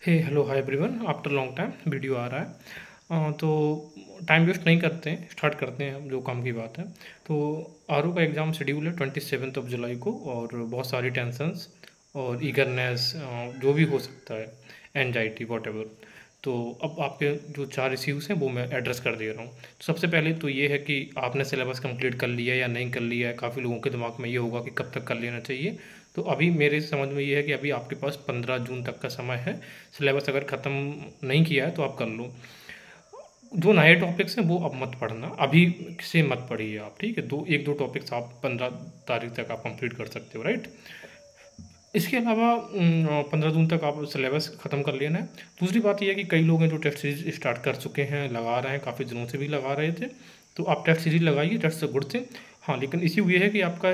हे hello hi everyone, after long time video आ रहा है। तो टाइम वेस्ट नहीं करते हैं, स्टार्ट करते हैं हम जो काम की बात है। तो आर का एग्ज़ाम शेड्यूल है 27 जुलाई को, और बहुत सारी टेंशन्स और ईगरनेस जो भी हो सकता है, एनजाइटी वॉट एवर। तो अब आपके जो 4 इश्यूज़ हैं वो मैं एड्रेस कर दे रहा हूँ। तो सबसे पहले तो ये है कि आपने सिलेबस कंप्लीट कर लिया या नहीं कर लिया है। काफ़ी लोगों के दिमाग में ये होगा कि कब तक कर लेना चाहिए। तो अभी मेरे समझ में ये है कि अभी आपके पास 15 जून तक का समय है। सिलेबस अगर ख़त्म नहीं किया है तो आप कर लो। जो नए टॉपिक्स हैं वो अब मत पढ़ना, अभी से मत पढ़िए आप, ठीक है। एक दो टॉपिक्स आप 15 तारीख तक आप कंप्लीट कर सकते हो, राइट। इसके अलावा 15 जून तक आप सिलेबस ख़त्म कर लेना है। दूसरी बात यह है कि कई लोग हैं जो टेस्ट सीरीज स्टार्ट कर चुके हैं, लगा रहे हैं, काफ़ी दिनों से भी लगा रहे थे। तो आप टेस्ट सीरीज लगाइए, टेस्ट से गुड थे। हाँ, लेकिन इश्यू ये है कि आपका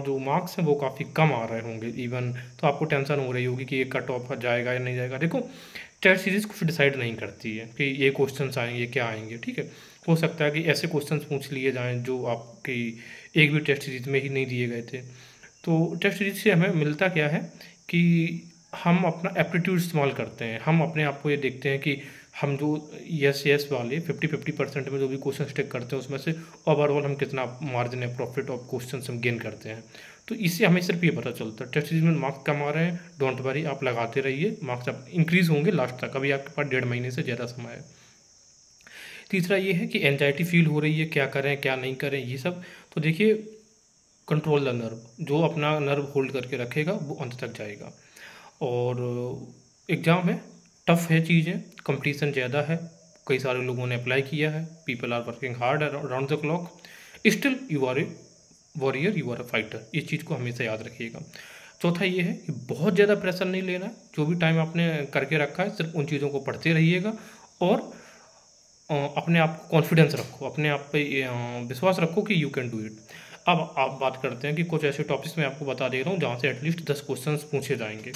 जो मार्क्स हैं वो काफ़ी कम आ रहे होंगे इवन। तो आपको टेंशन हो रही होगी कि ये कट ऑफ जाएगा या नहीं जाएगा। देखो, टेस्ट सीरीज कुछ डिसाइड नहीं करती है कि ये क्वेश्चंस आएंगे क्या आएंगे, ठीक है। हो सकता है कि ऐसे क्वेश्चंस पूछ लिए जाएं जो आपकी एक भी टेस्ट सीरीज में ही नहीं दिए गए थे। तो टेस्ट सीरीज से हमें मिलता क्या है कि हम अपना एप्टीट्यूड इस्तेमाल करते हैं। हम अपने आप को ये देखते हैं कि हम जो यस यस वाले 50-50% में जो भी क्वेश्चन टिक करते हैं उसमें से ओवरऑल हम कितना मार्जिन है प्रॉफिट ऑफ क्वेश्चन हम गेन करते हैं। तो इससे हमें सिर्फ ये पता चलता है टेस्ट सीरीज में मार्क्स कम आ रहे हैं, डोंट वरी, आप लगाते रहिए, मार्क्स आप इंक्रीज होंगे लास्ट तक। अभी आपके पास 1.5 महीने से ज़्यादा समय है। तीसरा ये है कि एनजाइटी फील हो रही है, क्या करें क्या नहीं करें ये सब। तो देखिए, कंट्रोल द नर्व, जो अपना नर्व होल्ड करके रखेगा वो अंत तक जाएगा। और एग्ज़ाम है, टफ है चीज़ें, कंपटीशन ज़्यादा है, कई सारे लोगों ने अप्लाई किया है, people are working hard around the clock, still you are a warrior, you are a fighter. इस चीज़ को हमेशा याद रखिएगा। चौथा ये है कि बहुत ज़्यादा प्रेशर नहीं लेना। जो भी टाइम आपने करके रखा है सिर्फ उन चीज़ों को पढ़ते रहिएगा, और अपने आप को कॉन्फिडेंस रखो, अपने आप पे विश्वास रखो कि यू कैन डू इट। अब आप बात करते हैं कि कुछ ऐसे टॉपिक्स मैं आपको बता दे रहा हूँ जहाँ से एटलीस्ट 10 क्वेश्चंस पूछे जाएंगे।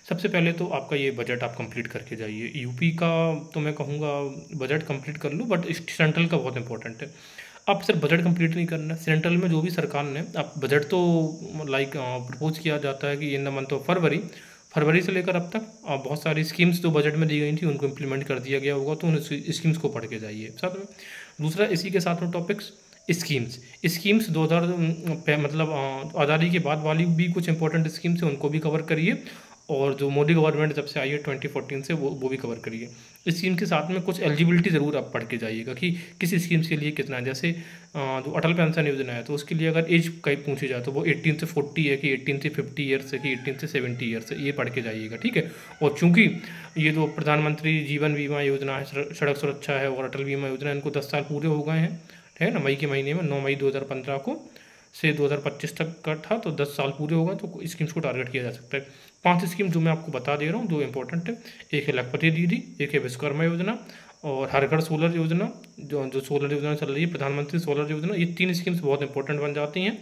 सबसे पहले तो आपका ये बजट आप कंप्लीट करके जाइए। यूपी का तो मैं कहूँगा बजट कंप्लीट कर लो, बट सेंट्रल का बहुत इंपॉर्टेंट है। आप सिर्फ बजट कंप्लीट नहीं करना, सेंट्रल में जो भी सरकार ने आप बजट तो लाइक प्रपोज किया जाता है कि in the month of February से लेकर अब तक बहुत सारी स्कीम्स जो बजट में दी गई थी उनको इम्प्लीमेंट कर दिया गया होगा। तो उन स्कीम्स को पढ़ के जाइए साथ में। दूसरा इसी के साथ में टॉपिक्स स्कीम्स 2000 मतलब आज़ादी के बाद वाली भी कुछ इंपॉर्टेंट स्कीम्स हैं, उनको भी कवर करिए। और जो मोदी गवर्नमेंट जब से आई है 2014 से, वो भी कवर करिए। इस स्कीम के साथ में कुछ एलिजिबिलिटी ज़रूर आप पढ़ के जाइएगा कि किस स्कीम्स के लिए कितना है। जैसे जो अटल पेंशन योजना है तो उसके लिए अगर एज कहीं पूछी जाए तो वो 18 से 40 है कि 18 से 50 ईयर्स है कि 18 से 70 ईयर्स है, ये पढ़ के जाइएगा, ठीक है। और चूंकि ये जो प्रधानमंत्री जीवन बीमा योजना है, सड़क सुरक्षा है और अटल बीमा योजना है, इनको 10 साल पूरे हो गए हैं, है ना। मई के महीने में 9 मई 2015 को से 2025 तक का था, तो 10 साल पूरे हो गए तो स्कीम्स को टारगेट किया जा सकता है। 5 स्कीम जो मैं आपको बता दे रहा हूँ जो इंपॉर्टेंट है। एक है लखपति दीदी, एक है विश्वकर्मा योजना, और हर घर सोलर योजना, जो सोलर योजना चल रही है, प्रधानमंत्री सोलर योजना। ये 3 स्कीम्स बहुत इंपॉर्टेंट बन जाती हैं।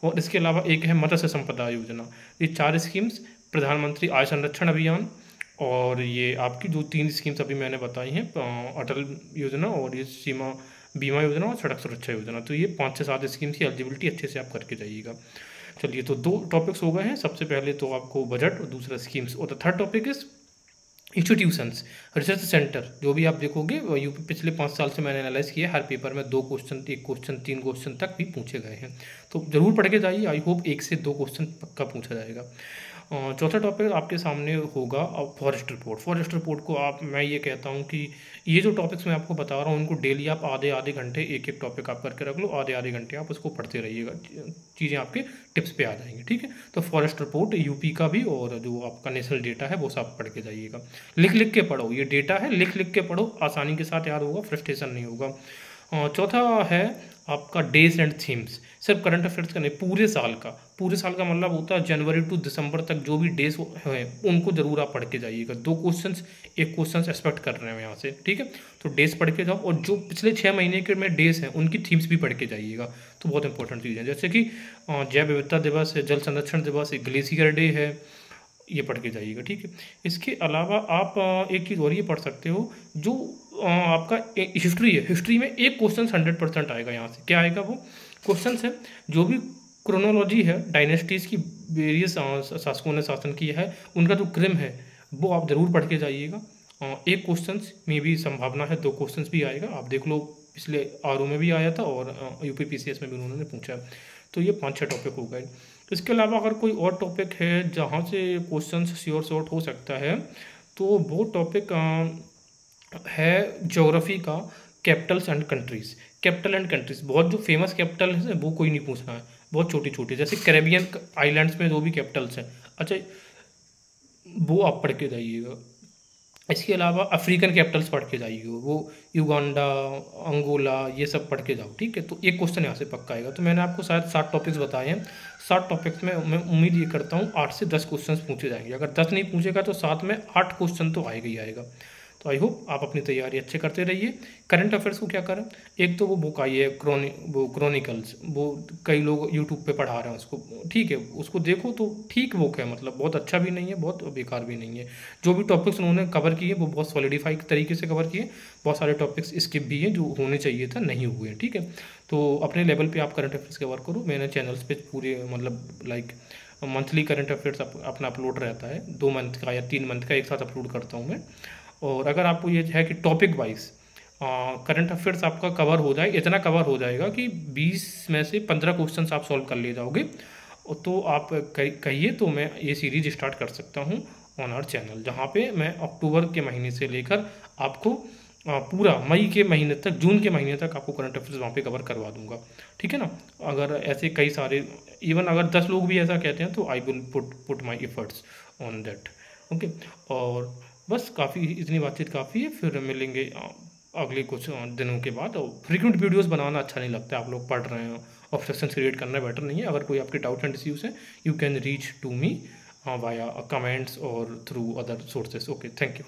और इसके अलावा एक है मत्स्य संपदा योजना। ये 4 स्कीम्स, प्रधानमंत्री आय संरक्षण अभियान, और ये आपकी जो 3 स्कीम्स अभी मैंने बताई हैं, अटल योजना और ये सीमा बीमा योजना और सड़क सुरक्षा योजना। तो ये 5 से 7 स्कीम्स की एलिजिबिलिटी अच्छे से आप करके जाइएगा। चलिए, तो 2 टॉपिक्स हो गए हैं। सबसे पहले तो आपको बजट और दूसरा स्कीम्स। और the third topic is institutions, research centre. जो भी आप देखोगे यूपी पिछले 5 साल से मैंने एनालाइज किया, हर पेपर में 2 क्वेश्चन, 1 क्वेश्चन, 3 क्वेश्चन तक भी पूछे गए हैं। तो ज़रूर पढ़ के जाइए, आई होप 1 से 2 क्वेश्चन पक्का पूछा जाएगा। चौथा टॉपिक आपके सामने होगा अब फॉरेस्ट रिपोर्ट। फॉरेस्ट रिपोर्ट को मैं ये कहता हूँ कि ये जो टॉपिक्स मैं आपको बता रहा हूँ उनको डेली आप आधे आधे घंटे एक एक टॉपिक आप करके रख लो, आधे आधे घंटे आप उसको पढ़ते रहिएगा, चीज़ें आपके टिप्स पे आ जाएंगी, ठीक है। तो फॉरेस्ट रिपोर्ट यूपी का भी और जो आपका नेशनल डेटा है वो सब पढ़ के जाइएगा। लिख लिख के पढ़ो, ये डेटा है, लिख लिख के पढ़ो, आसानी के साथ याद होगा, फ्रस्ट्रेशन नहीं होगा। चौथा है आपका डेज एंड थीम्स। सिर्फ करंट अफेयर्स का नहीं, पूरे साल का मतलब होता है जनवरी टू दिसंबर तक जो भी डेज हैं उनको जरूर आप पढ़ के जाइएगा। 2 क्वेश्चंस, 1 क्वेश्चन एक्सपेक्ट कर रहे हैं यहाँ से, ठीक है। तो डेज पढ़ के जाओ, और जो पिछले 6 महीने के में डेज हैं उनकी थीम्स भी पढ़ के जाइएगा। तो बहुत इंपॉर्टेंट चीज़ है, जैसे कि जैव विविधता दिवस है, जल संरक्षण दिवस है, ग्लेशियर डे है, ये पढ़ के जाइएगा, ठीक है। इसके अलावा आप एक चीज़ और ये पढ़ सकते हो, जो आपका हिस्ट्री है, हिस्ट्री में एक क्वेश्चन 100% आएगा यहाँ से। क्या आएगा वो क्वेश्चन है, जो भी क्रोनोलॉजी है डायनेस्टीज़ की, वेरियस शासकों ने शासन किया है, उनका जो क्रम है वो आप ज़रूर पढ़ के जाइएगा। एक क्वेश्चन में भी संभावना है 2 क्वेश्चन भी आएगा, आप देख लो, पिछले आरओ में भी आया था और यूपी पीसीएस में भी उन्होंने पूछा। तो ये 5-6 टॉपिक हो गए। इसके अलावा अगर कोई और टॉपिक है जहाँ से क्वेश्चन श्योर शॉर्ट हो सकता है, तो वो टॉपिक है ज्योग्राफी का, Capitals and countries. Capital and countries, बहुत जो फेमस कैपिटल है वो कोई नहीं पूछना है, बहुत छोटी छोटी, जैसे कैरेबियन आइलैंड्स में जो भी कैपिटल्स हैं, अच्छा वो आप पढ़ के जाइएगा। इसके अलावा अफ्रीकन कैपिटल्स पढ़ के जाइए, वो युगांडा, अंगोला, ये सब पढ़ के जाओ, ठीक है। तो एक क्वेश्चन यहाँ से पक्का आएगा। तो मैंने आपको शायद 7 टॉपिक्स बताए हैं। 7 टॉपिक्स में मैं उम्मीद ये करता हूँ 8 से 10 क्वेश्चन पूछे जाएंगे। अगर 10 नहीं पूछेगा तो साथ में 8 क्वेश्चन तो आएगा ही आएगा। तो आई होप आप अपनी तैयारी अच्छे करते रहिए। करंट अफेयर्स को क्या करें, एक तो वो बुक आई है क्रॉनिकल्स, वो कई लोग यूट्यूब पे पढ़ा रहे हैं उसको, ठीक है, उसको देखो तो ठीक बुक है, मतलब बहुत अच्छा भी नहीं है, बहुत बेकार भी नहीं है। जो भी टॉपिक्स उन्होंने कवर किए वो बहुत सॉलिडिफाई तरीके से कवर किए। बहुत सारे टॉपिक्स स्किप भी हैं जो होने चाहिए था, नहीं हुए हैं, ठीक है। तो अपने लेवल पे आप करंट अफेयर्स कवर करो। मैंने चैनल्स पे पूरे मतलब लाइक मंथली करंट अफेयर्स अपना अपलोड रहता है, 2 मंथ का या 3 मंथ का एक साथ अपलोड करता हूँ मैं। और अगर आपको ये है कि टॉपिक वाइज करंट अफेयर्स आपका कवर हो जाए, इतना कवर हो जाएगा कि 20 में से 15 क्वेश्चन आप सॉल्व कर ले जाओगे, तो आप कहिए तो मैं ये सीरीज स्टार्ट कर सकता हूँ ऑन आवर चैनल, जहाँ पे मैं अक्टूबर के महीने से लेकर आपको पूरा मई के महीने तक, जून के महीने तक आपको करंट अफेयर्स वहाँ पे कवर करवा दूंगा, ठीक है ना। अगर ऐसे कई सारे, इवन अगर 10 लोग भी ऐसा कहते हैं तो I will put my efforts on that, okay. और बस काफ़ी, इतनी बातचीत काफ़ी है, फिर मिलेंगे अगले कुछ दिनों के बाद। और फ्रीक्वेंट वीडियोस बनाना अच्छा नहीं लगता है, आप लोग पढ़ रहे हो, ऑब्जेक्शन क्रिएट करना बेटर नहीं है। अगर कोई आपके डाउट एंड इश्यूज है, you can reach to me via comments और through other sources. Okay, thank you.